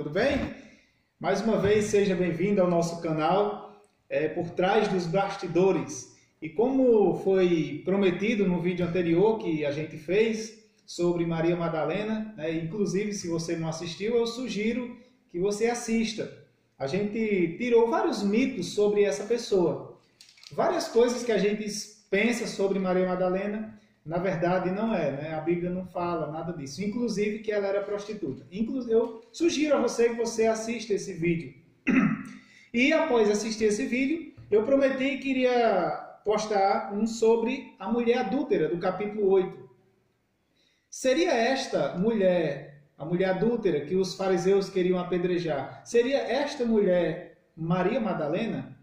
tudo bem? Mais uma vez, seja bem-vindo ao nosso canal Por Trás dos Bastidores. E como foi prometido no vídeo anterior que a gente fez sobre Maria Madalena, inclusive se você não assistiu, eu sugiro que você assista. A gente tirou vários mitos sobre essa pessoa. Várias coisas que a gente pensa sobre Maria Madalena, na verdade não é, né? A Bíblia não fala nada disso, inclusive que ela era prostituta. Eu sugiro a você que você assista esse vídeo. E após assistir esse vídeo, eu prometi que iria postar um sobre a mulher adúltera, do capítulo 8. Seria esta mulher, a mulher adúltera que os fariseus queriam apedrejar, seria esta mulher Maria Madalena?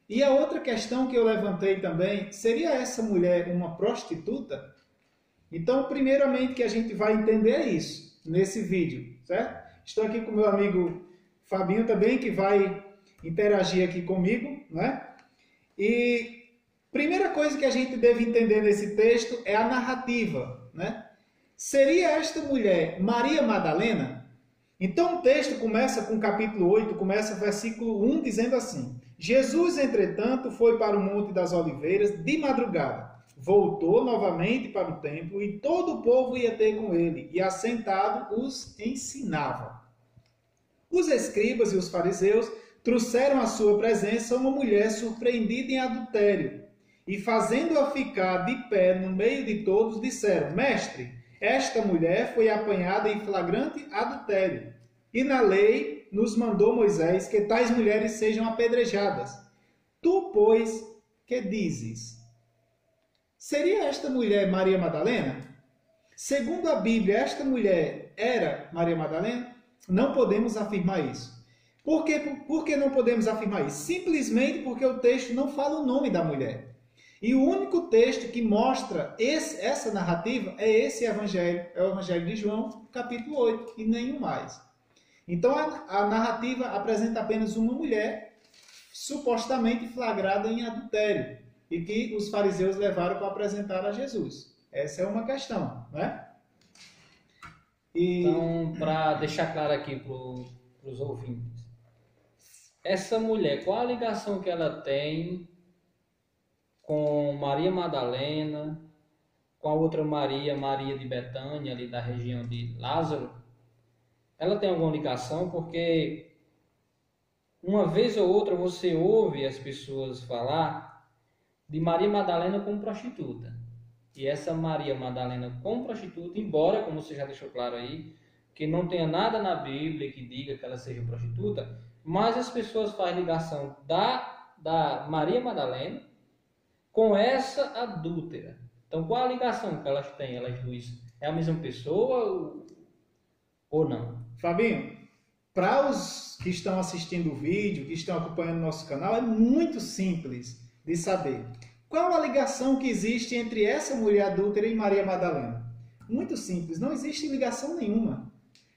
E a outra questão que eu levantei também, seria essa mulher uma prostituta? Então, primeiramente que a gente vai entender isso nesse vídeo, certo? Estou aqui com meu amigo Fabinho também, que vai interagir aqui comigo, né? E primeira coisa que a gente deve entender nesse texto é a narrativa, né? Seria esta mulher Maria Madalena? Então o texto começa com o capítulo 8, começa o versículo 1 dizendo assim: Jesus, entretanto, foi para o Monte das Oliveiras de madrugada. Voltou novamente para o templo e todo o povo ia ter com ele, e assentado os ensinava. Os escribas e os fariseus trouxeram à sua presença uma mulher surpreendida em adultério, e fazendo-a ficar de pé no meio de todos, disseram: Mestre, esta mulher foi apanhada em flagrante adultério, e na lei nos mandou Moisés que tais mulheres sejam apedrejadas. Tu, pois, que dizes? Seria esta mulher Maria Madalena? Segundo a Bíblia, esta mulher era Maria Madalena? Não podemos afirmar isso. Por que não podemos afirmar isso? Simplesmente porque o texto não fala o nome da mulher. E o único texto que mostra essa narrativa é esse evangelho, é o Evangelho de João, capítulo 8, e nenhum mais. Então a narrativa apresenta apenas uma mulher supostamente flagrada em adultério e que os fariseus levaram para apresentar a Jesus. Essa é uma questão, né? Então, para deixar claro aqui para os ouvintes, essa mulher, qual a ligação que ela tem com Maria Madalena, com a outra Maria, Maria de Betânia, ali da região de Lázaro? Ela tem alguma ligação? Porque uma vez ou outra você ouve as pessoas falar de Maria Madalena como prostituta. E essa Maria Madalena como prostituta, embora, como você já deixou claro aí, que não tenha nada na Bíblia que diga que ela seja prostituta, mas as pessoas fazem ligação da Maria Madalena com essa adúltera. Então, qual a ligação que elas têm, elas duas? É a mesma pessoa ou não? Fabinho, para os que estão assistindo o vídeo, que estão acompanhando o nosso canal, é muito simples de saber. Qual a ligação que existe entre essa mulher adúltera e Maria Madalena? Muito simples, não existe ligação nenhuma.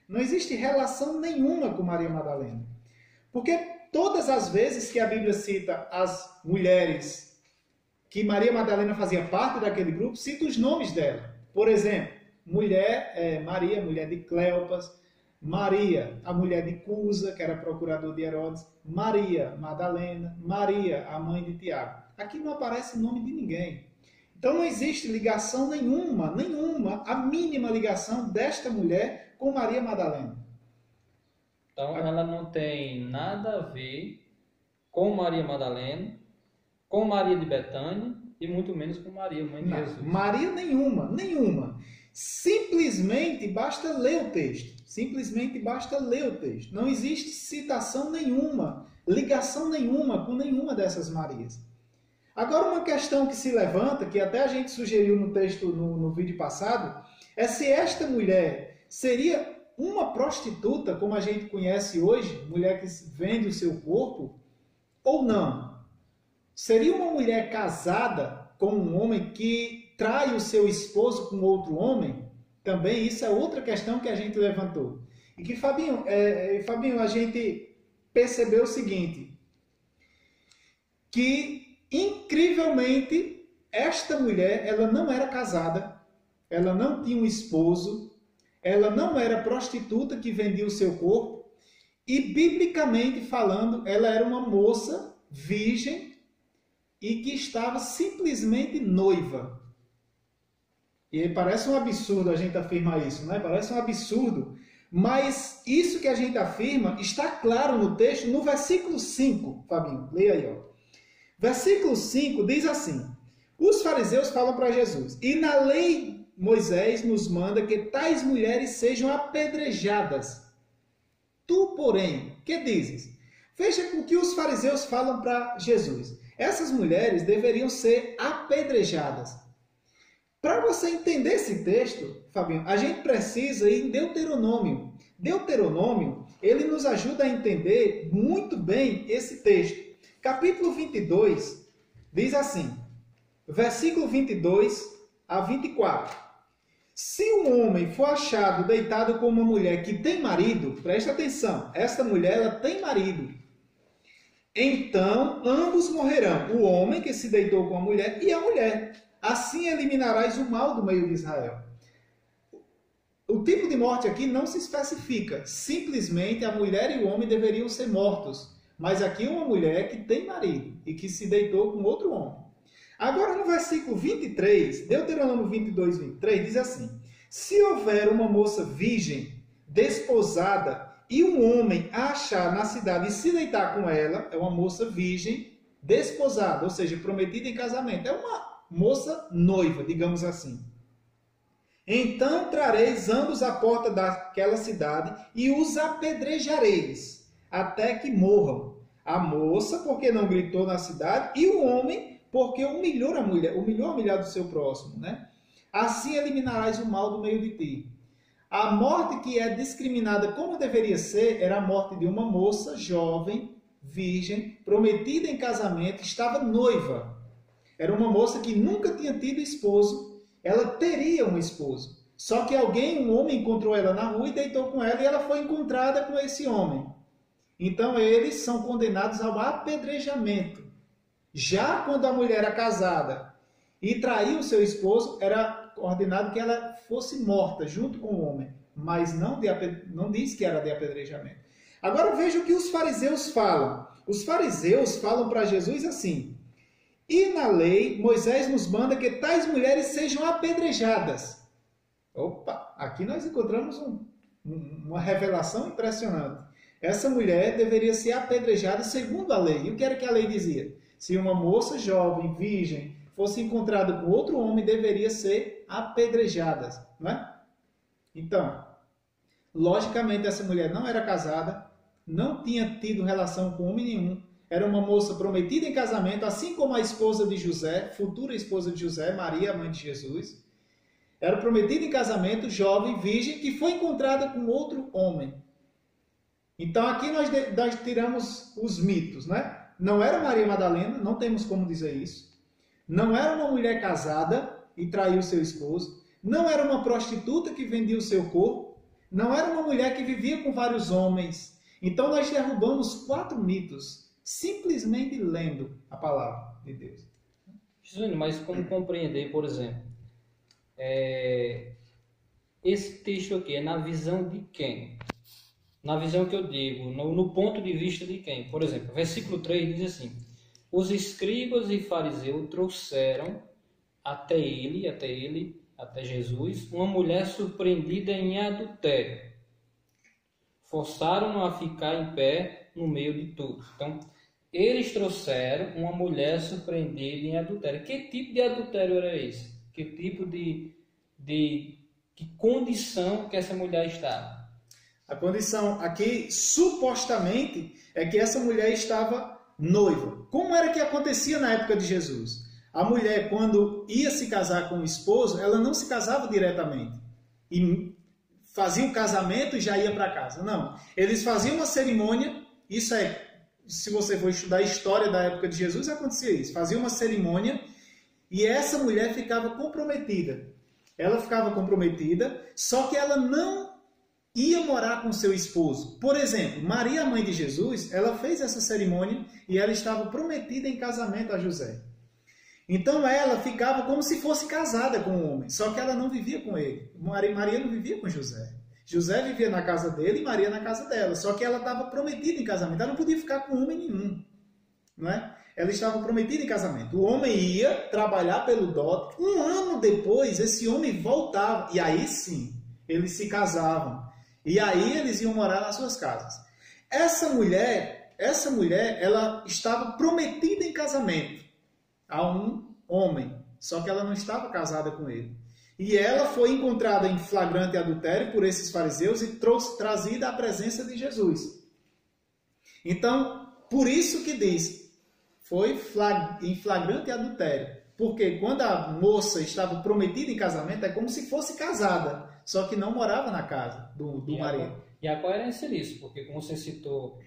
Não existe relação nenhuma com Maria Madalena. Porque todas as vezes que a Bíblia cita as mulheres que Maria Madalena fazia parte daquele grupo, cita os nomes dela. Por exemplo, Maria, mulher de Cleopas, Maria, a mulher de Cusa, que era procurador de Herodes, Maria Madalena, Maria, a mãe de Tiago. Aqui não aparece o nome de ninguém. Então não existe ligação nenhuma, a mínima ligação desta mulher com Maria Madalena. Então ela não tem nada a ver com Maria Madalena, com Maria de Betânia e muito menos com Maria, mãe de Jesus. Maria nenhuma. Simplesmente basta ler o texto. Não existe citação nenhuma, ligação nenhuma com nenhuma dessas Marias. Agora uma questão que se levanta, que até a gente sugeriu no texto, no vídeo passado, é se esta mulher seria uma prostituta, como a gente conhece hoje, mulher que vende o seu corpo, ou não? Seria uma mulher casada com um homem que trai o seu esposo com outro homem? Também isso é outra questão que a gente levantou. E que, Fabinho, a gente percebeu o seguinte, que incrivelmente esta mulher, ela não era casada, ela não tinha um esposo, ela não era prostituta que vendia o seu corpo, E biblicamente falando, ela era uma moça virgem e que estava simplesmente noiva. E parece um absurdo a gente afirmar isso, né? Parece um absurdo. Mas isso que a gente afirma está claro no texto, no versículo 5. Fabinho, leia aí, ó. Versículo 5 diz assim: os fariseus falam para Jesus: e na lei Moisés nos manda que tais mulheres sejam apedrejadas. Tu, porém, que dizes? Veja o que os fariseus falam para Jesus. Essas mulheres deveriam ser apedrejadas. Para você entender esse texto, Fabinho, a gente precisa ir em Deuteronômio. Deuteronômio, ele nos ajuda a entender muito bem esse texto. Capítulo 22 diz assim, versículo 22 a 24. Se um homem for achado deitado com uma mulher que tem marido, preste atenção, esta mulher ela tem marido, então ambos morrerão, o homem que se deitou com a mulher e a mulher. Assim eliminarás o mal do meio de Israel. O tipo de morte aqui não se especifica. Simplesmente a mulher e o homem deveriam ser mortos. Mas aqui uma mulher que tem marido e que se deitou com outro homem. Agora no versículo 23, Deuteronômio 22, 23, diz assim: se houver uma moça virgem, desposada, e um homem a achar na cidade e se deitar com ela, é uma moça virgem, desposada, ou seja, prometida em casamento. É uma moça noiva, digamos assim. Então trareis ambos à porta daquela cidade e os apedrejareis, até que morram. A moça, porque não gritou na cidade, e o homem, porque humilhou a mulher do seu próximo, né? Assim eliminarás o mal do meio de ti. A morte que é discriminada como deveria ser, era a morte de uma moça jovem, virgem, prometida em casamento, estava noiva. Era uma moça que nunca tinha tido esposo, ela teria um esposo. Só que um homem encontrou ela na rua e deitou com ela e ela foi encontrada com esse homem. Então eles são condenados ao apedrejamento. Já quando a mulher era casada e traiu o seu esposo, era ordenado que ela fosse morta junto com o homem. Mas não diz que era de apedrejamento. Agora veja o que os fariseus falam. Os fariseus falam para Jesus assim: e na lei, Moisés nos manda que tais mulheres sejam apedrejadas. Opa, aqui nós encontramos uma revelação impressionante. Essa mulher deveria ser apedrejada segundo a lei. E o que era que a lei dizia? Se uma moça jovem, virgem, fosse encontrada com outro homem, deveria ser apedrejada, não é? Então, logicamente essa mulher não era casada, não tinha tido relação com homem nenhum, era uma moça prometida em casamento, assim como a esposa de José, futura esposa de José, Maria, a mãe de Jesus. Era prometida em casamento, jovem, virgem, que foi encontrada com outro homem. Então aqui nós tiramos os mitos, né? Não era Maria Madalena, não temos como dizer isso. Não era uma mulher casada e traiu seu esposo. Não era uma prostituta que vendia o seu corpo. Não era uma mulher que vivia com vários homens. Então nós derrubamos 4 mitos, simplesmente lendo a palavra de Deus. Júnior, mas como compreender, por exemplo, esse texto aqui é na visão de quem? Na visão que eu digo, no ponto de vista de quem? Por exemplo, versículo 3 diz assim: os escribas e fariseus trouxeram até Jesus, uma mulher surpreendida em adultério. Forçaram-no a ficar em pé no meio de todos. Então, eles trouxeram uma mulher surpreendida em adultério. Que tipo de adultério era esse? Que tipo de condição que essa mulher estava? A condição aqui, supostamente, é que essa mulher estava noiva. Como era que acontecia na época de Jesus? A mulher, quando ia se casar com o esposo, ela não se casava diretamente. E fazia o casamento e já ia para casa. Não. Eles faziam uma cerimônia. Isso se você for estudar a história da época de Jesus, acontecia isso. Fazia uma cerimônia e essa mulher ficava comprometida. Ela ficava comprometida, só que ela não ia morar com seu esposo. Por exemplo, Maria, a mãe de Jesus, ela fez essa cerimônia e ela estava prometida em casamento a José. Então ela ficava como se fosse casada com o homem, só que ela não vivia com ele. Maria não vivia com José. José vivia na casa dele e Maria na casa dela. Só que ela estava prometida em casamento. Ela não podia ficar com homem nenhum. Não é? Ela estava prometida em casamento. O homem ia trabalhar pelo dote. Um ano depois, esse homem voltava. E aí sim, eles se casavam. E aí eles iam morar nas suas casas. Essa mulher, ela estava prometida em casamento a um homem. Só que ela não estava casada com ele. E ela foi encontrada em flagrante adultério por esses fariseus e trazida à presença de Jesus. Então, por isso que diz, foi em flagrante adultério. Porque quando a moça estava prometida em casamento, é como se fosse casada, só que não morava na casa do marido. E a coerência disso, porque como você citou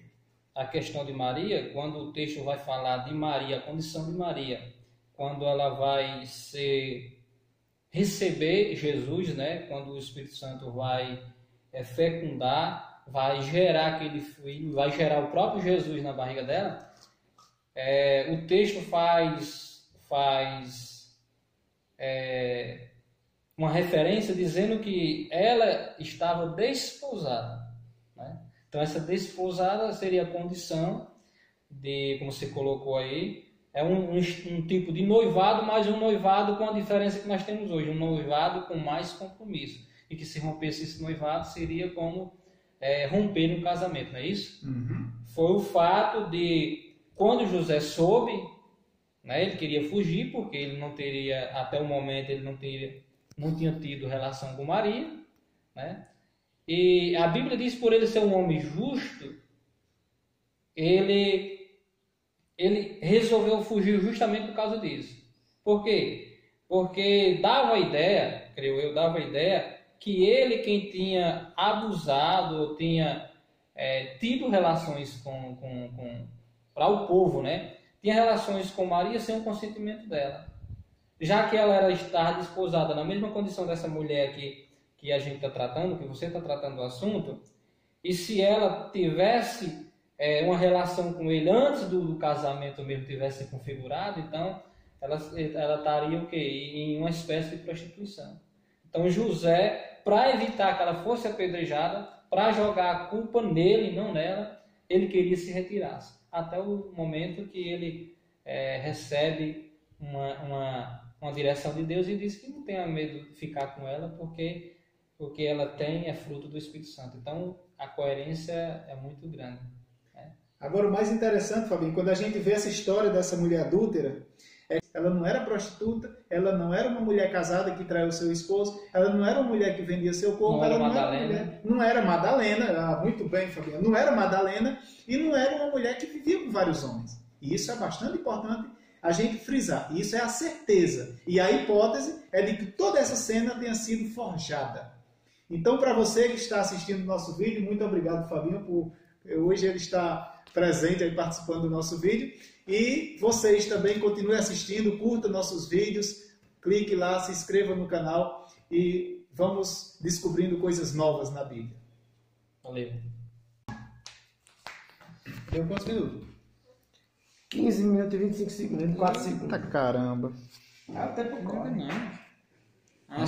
a questão de Maria, quando o texto vai falar de Maria, a condição de Maria, quando ela vai receber Jesus, né? Quando o Espírito Santo vai fecundar, vai gerar aquele filho, vai gerar o próprio Jesus na barriga dela, o texto faz uma referência dizendo que ela estava desposada, né? Então essa desposada seria a condição de, como você colocou aí, um tipo de noivado, mas um noivado com a diferença que nós temos hoje, um noivado com mais compromisso. E que se rompesse esse noivado seria como romper no casamento, não é isso? Uhum. Foi o fato de, quando José soube, né, ele queria fugir, porque ele não teria, até o momento, ele não tinha tido relação com Maria, né? E a Bíblia diz, por ele ser um homem justo, ele resolveu fugir justamente por causa disso. Por quê? Porque dava a ideia, creio eu, que ele, quem tinha abusado, ou tinha tido relações para o povo, né? Tinha relações com Maria sem o consentimento dela. Já que ela era estar desposada na mesma condição dessa mulher que a gente está tratando, que você está tratando do assunto, e se ela tivesse uma relação com ele antes do casamento mesmo tivesse configurado, então ela estaria o quê? Em uma espécie de prostituição. Então José, para evitar que ela fosse apedrejada, para jogar a culpa nele, não nela, ele queria se retirar, até o momento que ele recebe uma direção de Deus e diz que não tenha medo de ficar com ela, porque ela é fruto do Espírito Santo. Então a coerência é muito grande. Agora, o mais interessante, Fabinho, quando a gente vê essa história dessa mulher adúltera, ela não era prostituta, ela não era uma mulher casada que traiu seu esposo, ela não era uma mulher que vendia seu corpo, ela não era Madalena, muito bem, Fabinho, não era Madalena e não era uma mulher que vivia com vários homens. E isso é bastante importante a gente frisar. Isso é a certeza. E a hipótese é de que toda essa cena tenha sido forjada. Então, para você que está assistindo o nosso vídeo, muito obrigado, Fabinho, por hoje ele está presente aí participando do nosso vídeo. E vocês também continuem assistindo, curta nossos vídeos, clique lá, se inscreva no canal e vamos descobrindo coisas novas na Bíblia. Valeu. Deu quantos minutos? 15 minutos e 25 segundos, 4 segundos. Tá caramba. Até por Não.